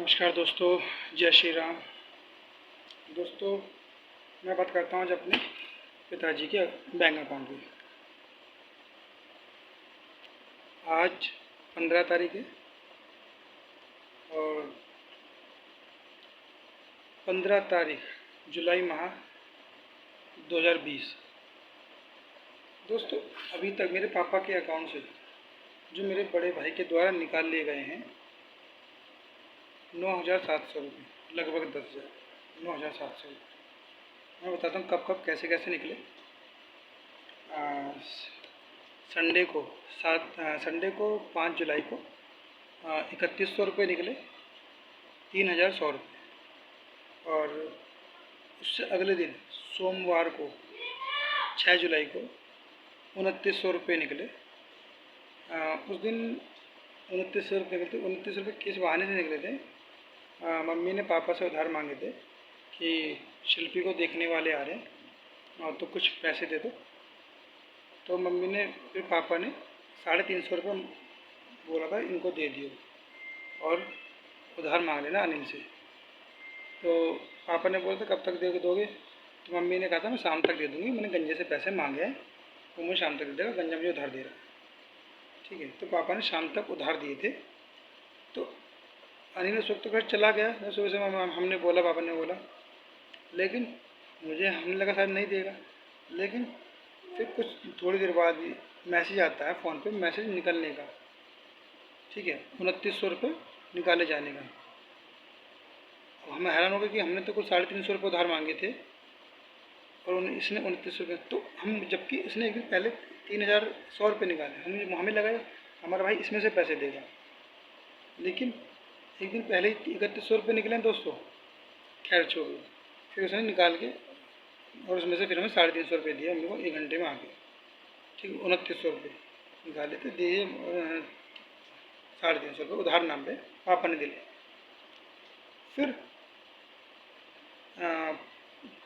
नमस्कार दोस्तों, जय श्री राम। दोस्तों, मैं बात करता हूँ आज अपने पिताजी के बैंक अकाउंट की। आज 15 तारीख है और 15 तारीख जुलाई माह 2020। दोस्तों, अभी तक मेरे पापा के अकाउंट से जो मेरे बड़े भाई के द्वारा निकाल लिए गए हैं 9,700 रुपये, लगभग 10,000, 9,700 रुपये। मैं बताता हूँ कब कब कैसे कैसे निकले। संडे को संडे को 5 जुलाई को 3,100 रुपये निकले, 3,100 रुपये। और उससे अगले दिन सोमवार को 6 जुलाई को 2,900 रुपये निकले। उस दिन 2,900 रुपये निकले। 2,900 रुपये किस बहाने से निकले थे? मम्मी ने पापा से उधार मांगे थे कि शिल्पी को देखने वाले आ रहे हैं तो कुछ पैसे दे दो। तो मम्मी ने फिर पापा ने 350 रुपये बोला था इनको दे दियो और उधार मांग लेना अनिल से। तो पापा ने बोला था कब तक दोगे? तो मम्मी ने कहा था मैं शाम तक दे दूँगी, मैंने गंजे से पैसे मांगे हैं वो मुझे शाम तक दे देगा, गंजा मुझे उधार दे रहा है। ठीक है, तो पापा ने शाम तक उधार दिए थे। तो अनिल उस वक्त तो घर चला गया, सुबह से हमने बोला, पापा ने बोला, लेकिन हमने लगा शायद नहीं देगा। लेकिन फिर कुछ थोड़ी देर बाद मैसेज आता है फ़ोन पे, मैसेज निकलने का। ठीक है, 2,900 रुपये निकाले जाने का। अब हमें हैरान हो गया कि हमने तो कुछ 350 रुपये उधार मांगे थे और इसने 2,900 रुपये। तो हम, जबकि इसने एक दिन पहले 3,100 रुपये निकाले, हमें लगा हमारा भाई इसमें से पैसे देगा। लेकिन एक दिन पहले ही 3,100 रुपये निकले हैं दोस्तों। खैर छोड़ो, फिर उसने निकाल के और उसमें से फिर हमें 350 रुपये दिए हम लोग को 1 घंटे में आके। ठीक है, 2,900 रुपये निकाले थे, दिए 350 रुपये उधार नाम पे पापा ने दिले। फिर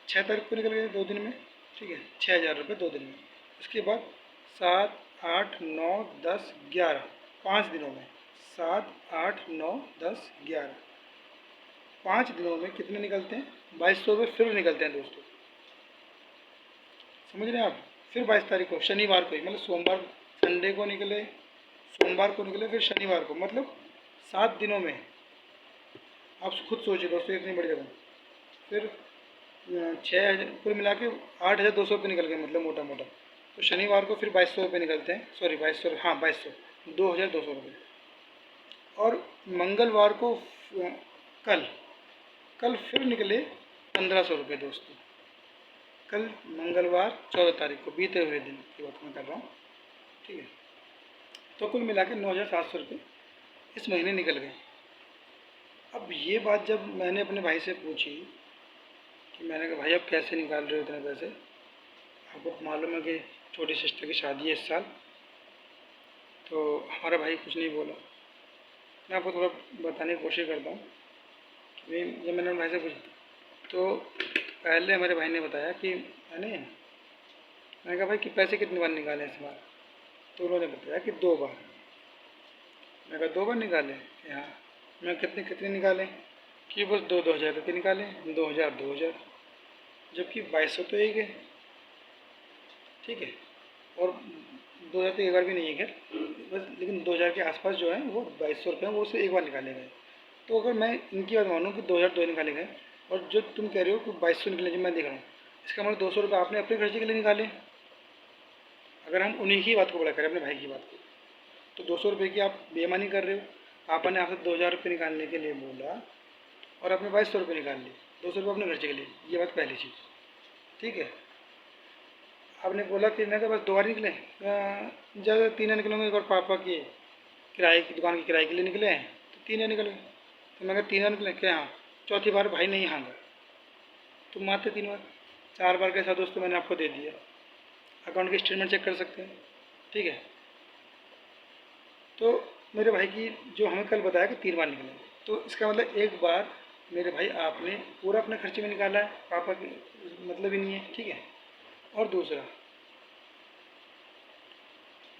6 तारीख को निकल गए 2 दिन में। ठीक है, 6,000 रुपये 2 दिन में। उसके बाद 7, 8, 9, 10, 11, 5 दिनों में 7, 8, 9, 10, 11, 5 दिनों में कितने निकलते हैं? 2,200 रुपये फिर निकलते हैं दोस्तों। समझ रहे हैं आप? फिर 22 तारीख को शनिवार को ही, मतलब सोमवार, संडे को निकले, सोमवार को निकले, फिर शनिवार को, मतलब 7 दिनों में। आप खुद सोचिए दोस्तों, इतनी बड़ी जगह। फिर 6,000 कुल मिला के 8,200 रुपये निकल गए, मतलब मोटा मोटा। तो शनिवार को फिर 2,200 रुपये निकलते हैं, सॉरी 2,200, हाँ 2,200, 2,200 रुपये। और मंगलवार को कल कल फिर निकले 1,500 रुपये दोस्तों। कल मंगलवार 14 तारीख को, बीते हुए दिन की बात मैं कर रहा हूँ। ठीक है, तो कुल मिला के 9,700 रुपये इस महीने निकल गए। अब ये बात जब मैंने अपने भाई से पूछी कि मैंने कहा भाई अब कैसे निकाल रहे हो इतने पैसे? आपको मालूम है कि छोटी सिस्टर की शादी है इस साल। तो हमारा भाई कुछ नहीं बोला। मैं आपको थोड़ा बताने की कोशिश करता हूँ कि जब मैंने भाई से पूछा तो पहले हमारे भाई ने बताया कि मैंने कहा भाई कि पैसे कितनी बार निकाले इस बार? तो उन्होंने बताया कि 2 बार। मैं कहा 2 बार निकाले? हाँ। मैं कितने कितने निकाले? कि बस 2,000 रुपये निकाले, 2,000, 2,000, जबकि 2,200 तो एक है। ठीक है, और 2,000 तो एक बार भी नहीं है खैर, बस, लेकिन 2,000 के आसपास जो है वो 2,200 रुपये वो उससे एक बार निकाले गए। तो अगर मैं इनकी बात मानूँ कि 2,002 निकाले गए और जो तुम कह रहे हो कि 2,200 निकले, जो मैं देख रहा हूँ, इसका मतलब 200 रुपये आपने अपने खर्चे के लिए निकाले। अगर हम उन्हीं की बात को बड़ा करें, अपने भाई की बात को, तो 200 रुपये की आप बेईमानी कर रहे हो। पापा ने आपसे 2,000 रुपये निकालने के लिए बोला और आपने 2,200 रुपये निकाल लिए, 200 रुपये अपने खर्चे के लिए। ये बात पहली चीज़। ठीक है, आपने बोला कि मैं तो बस 2 बार निकले, ज़्यादा 3 निकलूँगे, एक और पापा की किराए की दुकान की किराए के लिए निकले हैं तो 3 निकल गए। तो मैं कहा 3 निकले क्या? हाँ। चौथी बार भाई नहीं हाँगा, तुम मारते 3 बार, 4 बार के साथ दोस्तों मैंने आपको दे दिया। अकाउंट की स्टेटमेंट चेक कर सकते हैं। ठीक है, तो मेरे भाई की जो हमें कल बताया कि 3 बार निकले, तो इसका मतलब एक बार मेरे भाई आपने पूरा अपने खर्चे में निकाला है, पापा की मतलब ही नहीं है। ठीक है, और दूसरा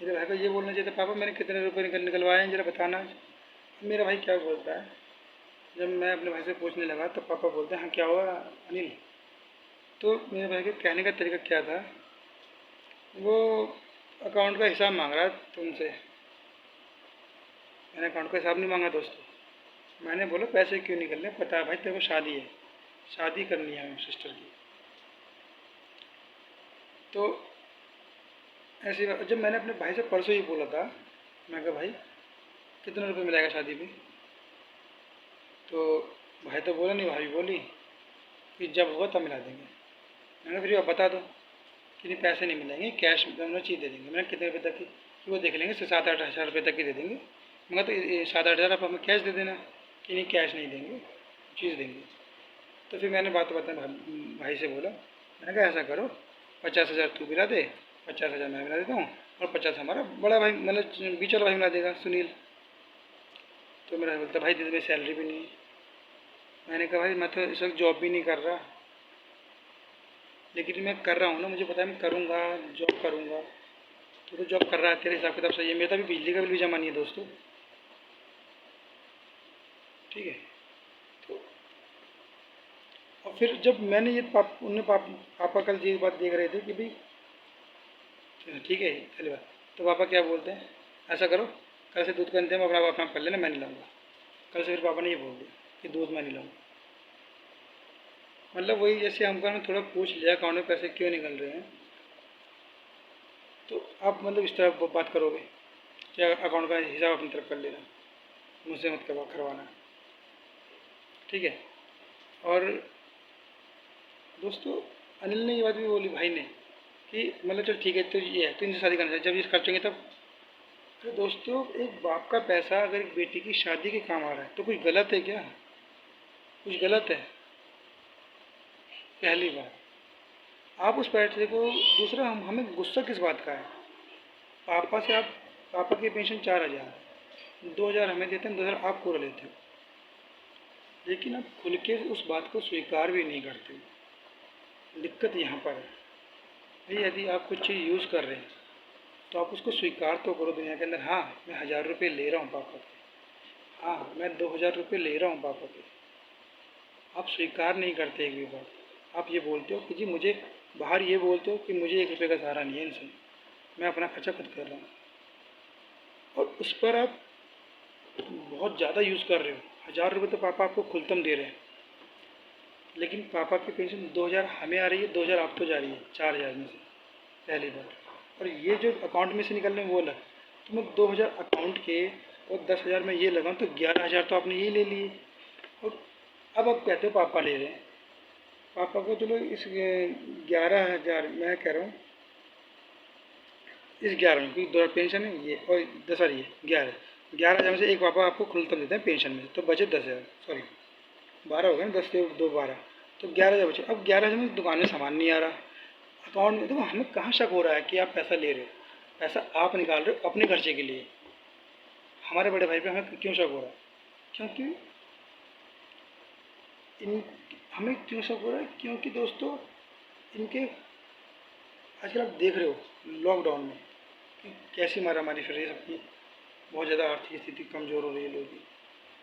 मेरे भाई को ये बोलना चाहिए था पापा मैंने कितने रुपये निकलवाए हैं ज़रा बताना। मेरा भाई क्या बोलता है जब मैं अपने भाई से पूछने लगा तो पापा बोलते हैं हाँ क्या हुआ अनिल। तो मेरे भाई के कहने का तरीका क्या था, वो अकाउंट का हिसाब मांग रहा तुमसे। मैंने अकाउंट का हिसाब नहीं मांगा दोस्तों। मैंने बोला पैसे क्यों निकलने, पता है भाई तेरे को शादी है, शादी करनी है सिस्टर की। तो ऐसी बात, जब मैंने अपने भाई से परसों ही बोला था, मैं कहा भाई कितने रुपए मिलेगा शादी में, तो भाई तो बोला नहीं, भाभी बोली कि जब होगा तब मिला देंगे। मैंने कहा फिर आप बता दो कि नहीं पैसे नहीं मिलेंगे, कैश दोनों चीज़ दे देंगे। मैंने कितने रुपये तक की, कि वो देख लेंगे, 7-8 हज़ार रुपये तक की दे देंगे। मगर तो 7-8 हज़ार आप हमें कैश दे देना, कि नहीं कैश नहीं देंगे, चीज़ देंगे। तो फिर मैंने बात भाई से बोला, मैंने कहा ऐसा करो 50 हज़ार तू मिला दे, 50 हज़ार मैं मिला देता हूँ, और 50 हमारा बड़ा भाई मतलब बीच वाला भाई मिला देगा सुनील। तो मेरा बोलता भाई दीदी मेरी सैलरी भी नहीं है। मैंने कहा भाई मैं तो इस वक्त जॉब भी नहीं कर रहा, लेकिन मैं कर रहा हूँ ना, मुझे पता है मैं करूँगा, जॉब करूँगा। तो जॉब कर रहा है, तेरे हिसाब किताब सही है, मेरा तो अभी बिजली का बिल भी जमा नहीं है दोस्तों। ठीक है। तो और फिर जब मैंने ये पापा कल ये बात देख रहे थे कि भाई ठीक है चलिए बात, तो पापा क्या बोलते हैं, ऐसा करो कल से दूध का इंतजाम अपना अपना कर लेना, मैं नहीं लाऊंगा। कल से फिर पापा ने ये बोल दिया कि दूध मैं नहीं लाऊंगा। मतलब वही जैसे हमको ना थोड़ा पूछ लिया अकाउंट में पैसे क्यों निकल रहे हैं, तो आप मतलब इस तरह बात करोगे, क्या अकाउंट का हिसाब अपनी तरफ कर लेना, मुझसे मत करवाना। ठीक है। और दोस्तों अनिल ने ये बात भी बोली भाई ने कि मतलब चल ठीक है तो ये है तो इनसे शादी करना चाहिए, जब ये खर्च होंगे तब। तो दोस्तों एक बाप का पैसा अगर एक बेटी की शादी के काम आ रहा है तो कुछ गलत है क्या, कुछ गलत है पहली बात। आप उस पैसे को, दूसरा हमें गुस्सा किस बात का है, पापा से आप, पापा की पेंशन 4 हज़ार, 2 हज़ार हमें देते हैं, 2 हज़ार आप पूरा लेते हो, लेकिन आप खुल के उस बात को स्वीकार भी नहीं करते। दिक्कत यहाँ पर है भाई, यदि आप कुछ चीज़ यूज़ कर रहे हैं तो आप उसको स्वीकार तो करो दुनिया के अंदर, हाँ मैं 1,000 रुपये ले रहा हूँ पापा के, हाँ मैं 2,000 रुपये ले रहा हूँ पापा के। आप स्वीकार नहीं करते एक भी बात। आप ये बोलते हो कि जी मुझे, बाहर ये बोलते हो कि मुझे 1 रुपये का सहारा नहीं है इनसे, मैं अपना खर्चा खुद कर रहा हूँ, और उस पर आप बहुत ज़्यादा यूज़ कर रहे हो। 1,000 रुपये तो पापा आपको खुलतम दे रहे हैं, लेकिन पापा की पेंशन 2 हज़ार हमें आ रही है, 2 हज़ार आपको जा रही है 4 हज़ार में से, पहली बात। और ये जो अकाउंट में से निकल रहे हैं वो अलग, तो मैं 2 हज़ार अकाउंट के और 10 हज़ार में ये लगाऊँ तो 11 हज़ार तो आपने ये ले लिए। और अब आप कहते हो पापा ले रहे हैं, पापा को चलो इस 11 हज़ार मैं कह रहा हूँ, इस 11 में क्योंकि 2 पेंशन है ये, और 10 ये 11 हज़ार में से एक पापा आपको खुलतम देते हैं पेंशन में, तो बचे 10 हज़ार, सॉरी 12 हो गए ना, 10 से 2 12, तो 11 हज़ार बचे। अब 11 हज़ार में दुकान में सामान नहीं आ रहा, अकाउंट में, तो हमें कहाँ शक हो रहा है कि आप पैसा ले रहे हो, पैसा आप निकाल रहे हो अपने खर्चे के लिए। हमारे बड़े भाई पे हमें क्यों शक हो रहा है, क्योंकि इन, हमें क्यों शक हो रहा है, क्योंकि दोस्तों इनके, आजकल आप देख रहे हो लॉकडाउन में कि कैसी मारामारी फिर रही है सबकी, बहुत ज़्यादा आर्थिक स्थिति कमज़ोर हो रही है लोगों की।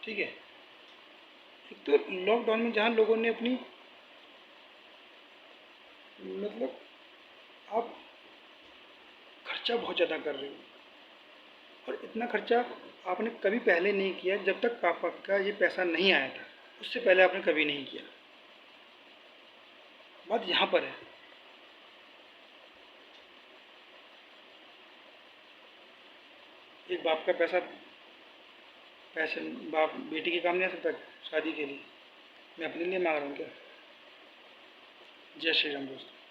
ठीक है। एक तो लॉकडाउन में जहाँ लोगों ने अपनी, मतलब आप खर्चा बहुत ज़्यादा कर रहे हो, और इतना खर्चा आपने कभी पहले नहीं किया जब तक पापा का ये पैसा नहीं आया था, उससे पहले आपने कभी नहीं किया। बात यहाँ पर है। एक बाप का पैसा, पैसे बाप बेटी के काम नहीं आ सकता शादी के लिए, मैं अपने लिए मांग रहा हूँ क्या। जय श्री राम दोस्तों।